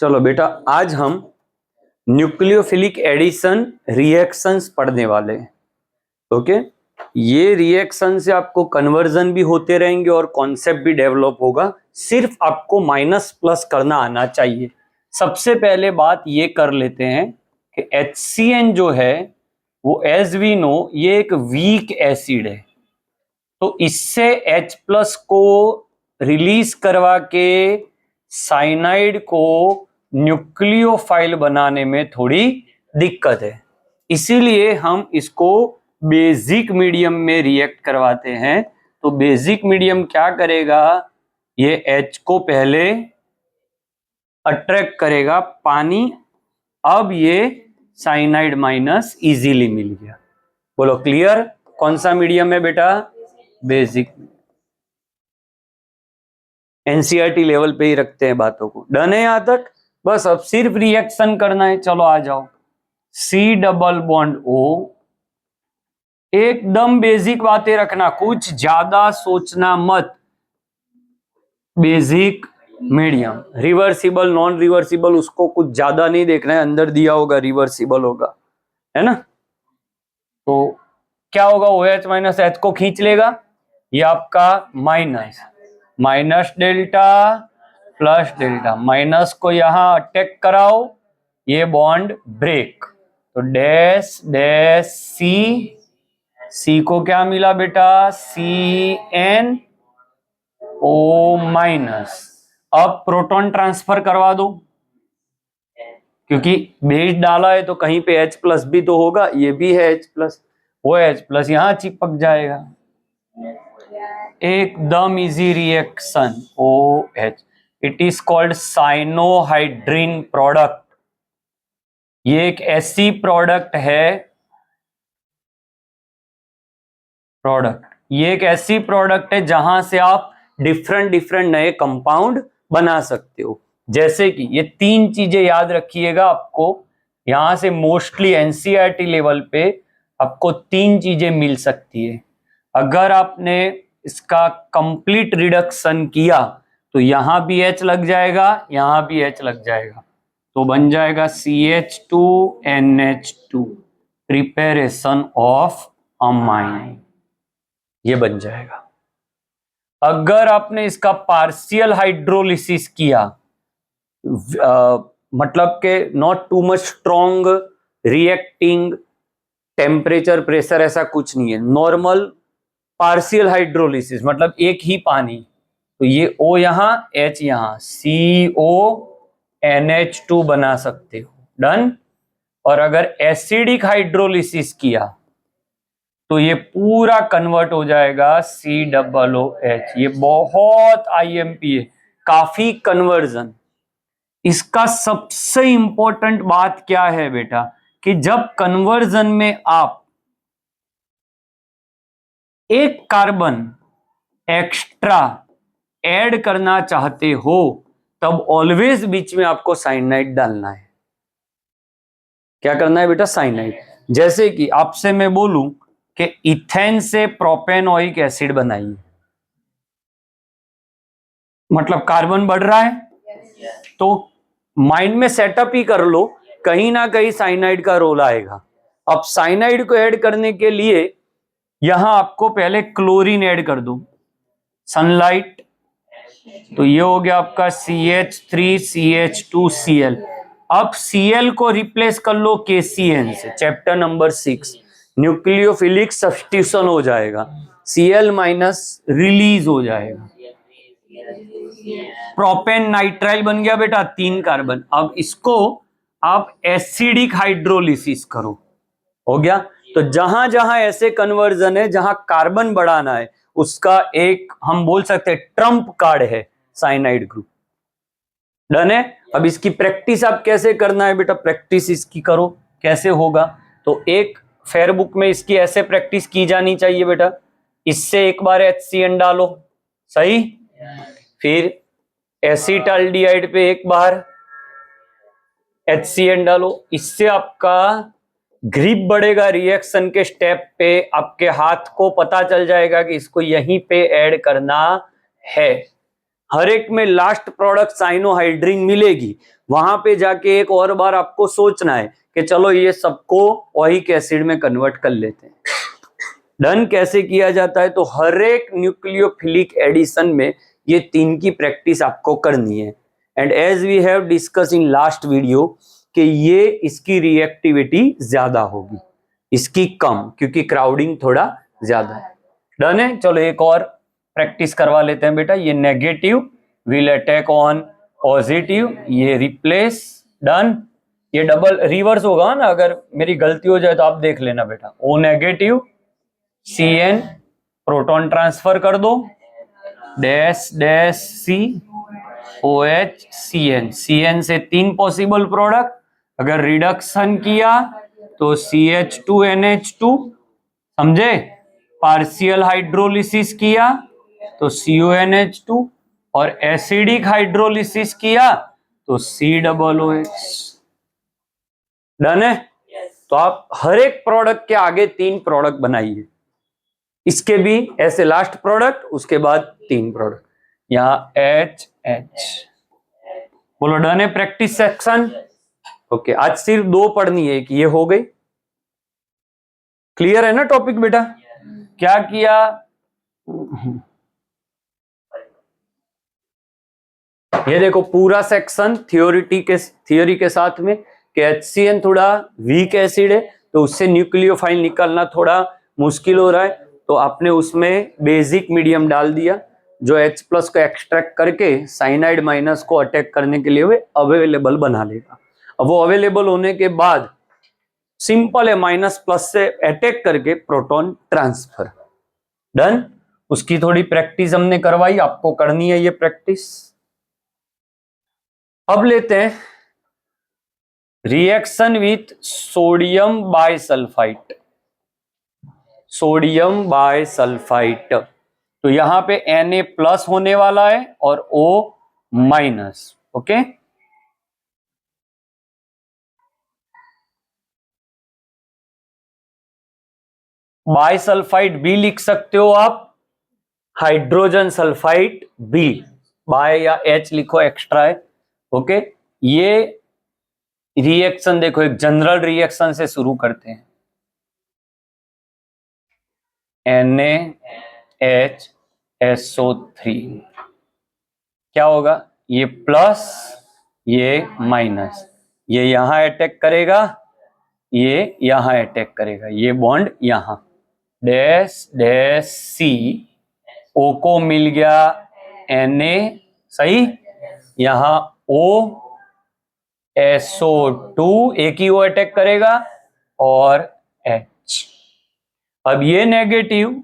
चलो बेटा, आज हम न्यूक्लियोफिलिक एडिशन रिएक्शंस पढ़ने वाले हैं। ओके, ये रिएक्शन से आपको कन्वर्जन भी होते रहेंगे और कॉन्सेप्ट भी डेवलप होगा। सिर्फ आपको माइनस प्लस करना आना चाहिए। सबसे पहले बात ये कर लेते हैं कि HCN जो है वो एज वी नो ये एक वीक एसिड है, तो इससे H प्लस को रिलीज करवा के साइनाइड को न्यूक्लियोफाइल बनाने में थोड़ी दिक्कत है, इसीलिए हम इसको बेसिक मीडियम में रिएक्ट करवाते हैं। तो बेसिक मीडियम क्या करेगा, ये H को पहले अट्रैक्ट करेगा पानी, अब ये साइनाइड माइनस इजीली मिल गया। बोलो क्लियर? कौन सा मीडियम है बेटा? बेसिक। एनसीईआरटी लेवल पे ही रखते हैं बातों को। डन है यहां तक? बस अब सिर्फ रिएक्शन करना है। चलो आ जाओ। C डबल बॉन्ड O, एकदम बेसिक बातें रखना, कुछ ज्यादा सोचना मत। Basic medium, reversible non reversible उसको कुछ ज्यादा नहीं देखना है, अंदर दिया होगा रिवर्सिबल होगा, है ना। तो क्या होगा, OH माइनस H को खींच लेगा, ये आपका minus minus delta plus delta, minus को यहां अटैक कराओ, ये बॉन्ड ब्रेक, तो डैश डैश सी को क्या मिला बेटा, CnO माइनस। अब प्रोटॉन ट्रांसफर करवा दो, क्योंकि बेस डाला है तो कहीं पे H प्लस भी तो होगा, ये भी है H प्लस, वो H प्लस यहां चिपक जाएगा। एकदम easy reaction OH, it is called cyanohydrin product. ये एक ऐसी प्रोडक्ट है, ये एक ऐसी प्रोडक्ट है जहां से आप डिफरेंट नए कंपाउंड बना सकते हो। जैसे कि ये तीन चीजें याद रखिएगा, आपको यहां से मोस्टली एनसीईआरटी लेवल पे आपको तीन चीजें मिल सकती है। अगर आपने इसका कंप्लीट रिडक्शन किया तो यहां भी H लग जाएगा, यहां भी H लग जाएगा, तो बन जाएगा CH2NH2, प्रिपरेशन ऑफ अमाइन, ये बन जाएगा। अगर आपने इसका पार्शियल हाइड्रोलिसिस किया, मतलब के not too much strong reacting, temperature pressure ऐसा कुछ नहीं है, नॉर्मल पार्शियल हाइड्रोलिसिस मतलब एक ही पानी, तो ये O यहां H यहां, CONH2 बना सकते हो। डन। और अगर एसिडिक हाइड्रोलिसिस किया तो ये पूरा कन्वर्ट हो जाएगा COOH। ये बहुत IMP है, काफी कन्वर्जन। इसका सबसे इंपॉर्टेंट बात क्या है बेटा, कि जब कन्वर्जन में आप एक कार्बन एक्स्ट्रा ऐड करना चाहते हो तब ऑलवेज बीच में आपको साइनाइड डालना है। क्या करना है बेटा? साइनाइड। जैसे कि आपसे मैं बोलूं कि इथेन से प्रोपेनोइक एसिड बनाइए, मतलब कार्बन बढ़ रहा है, तो माइंड में सेटअप ही कर लो, कहीं ना कहीं साइनाइड का रोल आएगा। अब साइनाइड को ऐड करने के लिए यहां आपको पहले क्लोरीन ऐड कर दो, सनलाइट, तो ये हो गया आपका CH3CH2Cl। अब Cl को रिप्लेस कर लो KCN से, चैप्टर नंबर 6, न्यूक्लियोफिलिक सब्स्टिट्यूशन हो जाएगा, Cl माइनस रिलीज हो जाएगा, प्रोपेन नाइट्राइल बन गया बेटा, 3 कार्बन। अब इसको आप एसिडिक हाइड्रोलिसिस करो, हो गया। तो जहां जहां ऐसे कन्वर्जन है जहां कार्बन बढ़ाना है, उसका एक हम बोल सकते हैं ट्रम्प कार्ड है साइनाइड ग्रुप। डन है। अब इसकी प्रैक्टिस आप कैसे करना है बेटा, प्रैक्टिस इसकी करो, कैसे होगा, तो एक फेयर बुक में इसकी ऐसे प्रैक्टिस की जानी चाहिए बेटा, इससे एक बार HCN डालो, सही, फिर एसिटाल्डिहाइड पे एक बार HCN डालो, इससे आपका ग्रिप बढ़ेगा रिएक्शन के स्टेप पे, आपके हाथ को पता चल जाएगा कि इसको यहीं पे ऐड करना है। हर एक में लास्ट प्रोडक्ट साइनोहाइड्रिन मिलेगी, वहां पे जाके एक और बार आपको सोचना है कि चलो ये सबको ओइक एसिड में कन्वर्ट कर लेते हैं। डन कैसे किया जाता है? तो हर एक न्यूक्लियोफिलिक एडिशन में ये 3 की प्रैक्टिस आपको करनी है। And as we have discuss in last video कि ये इसकी रिएक्टिविटी ज्यादा होगी, इसकी कम, क्योंकि क्राउडिंग थोड़ा ज्यादा है। डन है, चलो एक और प्रैक्टिस करवा लेते हैं बेटा। ये negative will attack on positive, ये रिप्लेस। डन। ये डबल रिवर्स होगा ना, अगर मेरी गलती हो जाए तो आप देख लेना बेटा। O negative Cn proton transfer कर दो, dash dash C OH Cn, Cn से 3 पॉसिबल प्रोडक्ट, अगर रिडक्शन किया तो CH2NH2, समझे? पार्शियल हाइड्रोलिसिस किया तो CONH2, और एसिडिक हाइड्रोलिसिस किया तो COOH। डन है? तो आप हर एक प्रोडक्ट के आगे 3 प्रोडक्ट बनाइए, इसके भी ऐसे लास्ट प्रोडक्ट, उसके बाद 3 प्रोडक्ट, यहां HH। बोलो डन है प्रैक्टिस सेक्शन? ओके, आज सिर्फ 2 पढ़नी है, कि ये हो गई। क्लियर है ना टॉपिक बेटा? क्या किया? ये देखो पूरा सेक्शन थियोरी के साथ में कि HCN थोड़ा वीक एसिड है, तो उससे न्यूक्लियोफाइल निकालना थोड़ा मुश्किल हो रहा है, तो आपने उसमें बेसिक मीडियम डाल दिया जो H+ को एक्सट्रैक्ट करके साइनाइड माइनस को अटैक करने के लिए वे अवेलेबल बना लेगा। अब वो अवेलेबल होने के बाद सिंपल है, -+ से अटैक करके प्रोटॉन ट्रांसफर। डन। उसकी थोड़ी प्रैक्टिस हमने करवाई, आपको करनी है ये प्रैक्टिस। अब लेते हैं reaction with sodium bisulphide. Sodium bisulphide, तो यहां पे Na+ होने वाला है और O-। ओके, बायसल्फाइड बी लिख सकते हो आप, हाइड्रोजन सल्फाइड बी, बाय या H लिखो, एक्स्ट्रा है। ओके, ये रिएक्शन देखो एक जनरल रिएक्शन से शुरू करते हैं। NaHSO3, क्या होगा? ये प्लस, ये माइनस, ये यहां अटैक करेगा, ये यहां अटैक करेगा, ये बॉन्ड यहां, डैश डैश सी, O को मिल गया Na, सही, यहां OSO2, एक ही O अटैक करेगा, और H। अब ये नेगेटिव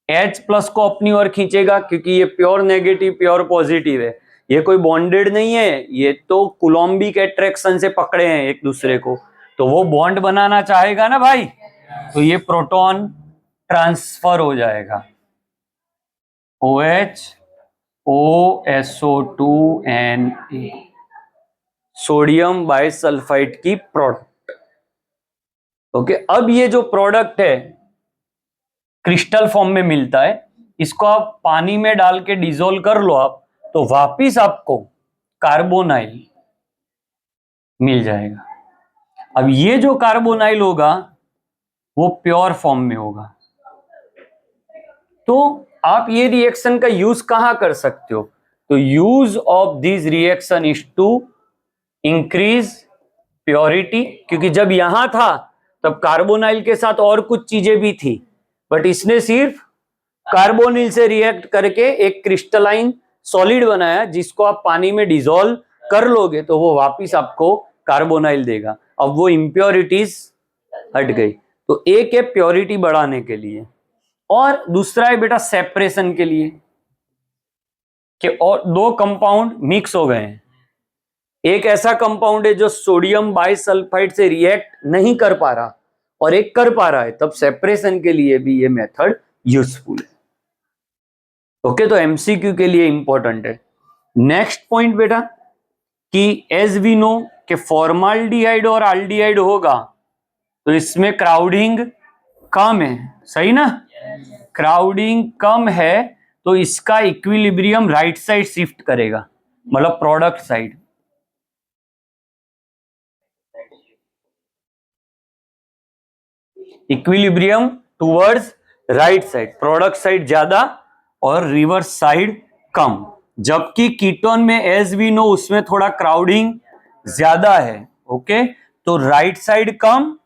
H+ को अपनी ओर खींचेगा, क्योंकि ये प्योर नेगेटिव प्योर पॉजिटिव है, ये कोई बॉन्डेड नहीं है, ये तो कुलोम्बिक अट्रैक्शन से पकड़े हैं एक दूसरे को, तो वो बॉन्ड बनाना चाहेगा ना भाई, तो ये प्रोटॉन ट्रांसफर हो जाएगा। OH OSO2 Na, sodium bisulphide की प्रोडक्ट। ओके, अब ये जो प्रोडक्ट है क्रिस्टल फॉर्म में मिलता है, इसको आप पानी में डाल के डिसोल्व कर लो आप, तो वापिस आपको कार्बोनाइल मिल जाएगा। अब ये जो कार्बोनाइल होगा वो प्योर फॉर्म में होगा, तो आप ये रिएक्शन का यूज कहां कर सकते हो? तो use of this reaction is to increase purity, क्योंकि जब यहां था तब कार्बोनाइल के साथ और कुछ चीजें भी थी, बट इसने सिर्फ कार्बोनिल से रिएक्ट करके एक क्रिस्टलाइन सॉलिड बनाया, जिसको आप पानी में डिसॉल्व कर लोगे तो वो वापिस आपको कार्बोनाइल देगा। अब वो इंप्योरिटीज हट गई, तो एक है प्योरिटी बढ़ाने के लिए, और दूसरा है बेटा सेपरेशन के लिए, कि और 2 कंपाउंड मिक्स हो गए हैं, एक ऐसा कंपाउंड है जो सोडियम बाइसल्फाइड से रिएक्ट नहीं कर पा रहा और एक कर पा रहा है, तब सेपरेशन के लिए भी ये मेथड यूजफुल है। ओके, तो एमसीक्यू के लिए इंपॉर्टेंट है। नेक्स्ट पॉइंट बेटा, कि एज वी नो कि फॉर्माल्डिहाइड और एल्डिहाइड होगा तो इसमें क्राउडिंग कम है, सही ना? क्राउडिंग कम है तो इसका इक्विलिब्रियम राइट साइड शिफ्ट करेगा, मतलब product side. Equilibrium towards right side, product side ज्यादा और रिवर्स साइड कम। जबकि कीटोन में एज वी नो उसमें थोड़ा क्राउडिंग ज्यादा है। ओके, तो राइट साइड कम,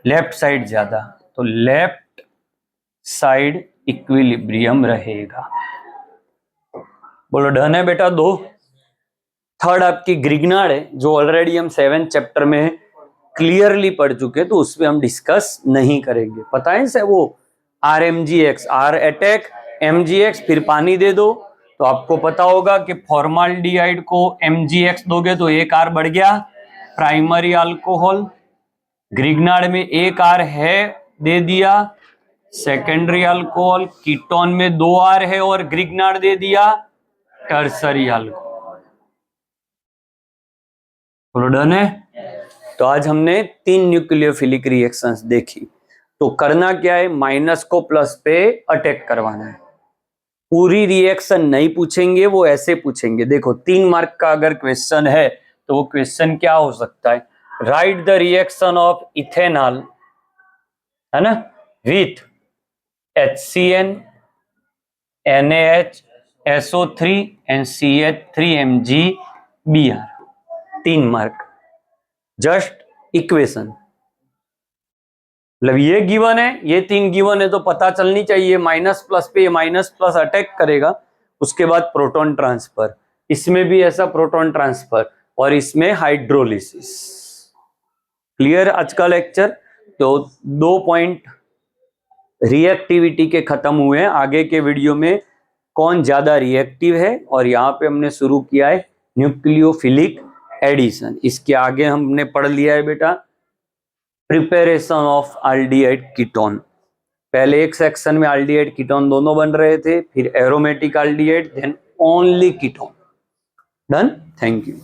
लेफ्ट साइड ज्यादा, तो लेफ्ट साइड इक्विलिब्रियम रहेगा। बोलो डन है बेटा? दो। थर्ड आपकी ग्रिग्नार्ड है, जो ऑलरेडी हम 7th चैप्टर में क्लियरली पढ़ चुके, तो उसमें हम डिस्कस नहीं करेंगे। पता है से वो RMGX, R अटैक, MGX, फिर पानी दे दो, तो आपको पता होगा कि फॉर्माल्डिहाइड को MGX दोगे तो एक R बढ़ गया, प्राइमरी अल्कोहल। ग्रिग्नार्ड में एक R है, दे दिया, सेकेंडरी अल्कोहल। कीटोन में 2 R है और ग्रिग्नार्ड दे दिया, टर्सरी अल्कोहल। डन है? तो आज हमने 3 न्यूक्लियोफिलिक रिएक्शंस देखी। तो करना क्या है, माइनस को प्लस पे अटैक करवाना है। पूरी रिएक्शन नहीं पूछेंगे, वो ऐसे पूछेंगे। देखो 3 मार्क का अगर क्वेश्चन है तो वो क्वेश्चन क्या हो सकता है, right the reaction of ethanol, है ना, with HCN, NaH, SO3 and CH3MgBr। 3 mark, just equation. मतलब ये गिवन है, ये 3 गिवन है, तो पता चलनी चाहिए माइनस प्लस पे माइनस प्लस अटैक करेगा। उसके बाद प्रोटॉन ट्रांसफर, इसमें भी ऐसा प्रोटॉन ट्रांसफर, और इसमें हाइड्रोलिसिस। क्लियर आज का लेक्चर? तो 2 पॉइंट रिएक्टिविटी के खत्म हुए हैं। आगे के वीडियो में कौन ज्यादा रिएक्टिव है, और यहाँ पे हमने शुरू किया है न्यूक्लियोफिलिक एडिशन। इसके आगे हमने पढ़ लिया है बेटा प्रिपरेशन ऑफ एल्डिहाइड कीटोन। पहले एक सेक्शन में एल्डिहाइड कीटोन दोनों बन रहे थे, फिर aromatic aldehyde, then only ketone. Done? Thank you.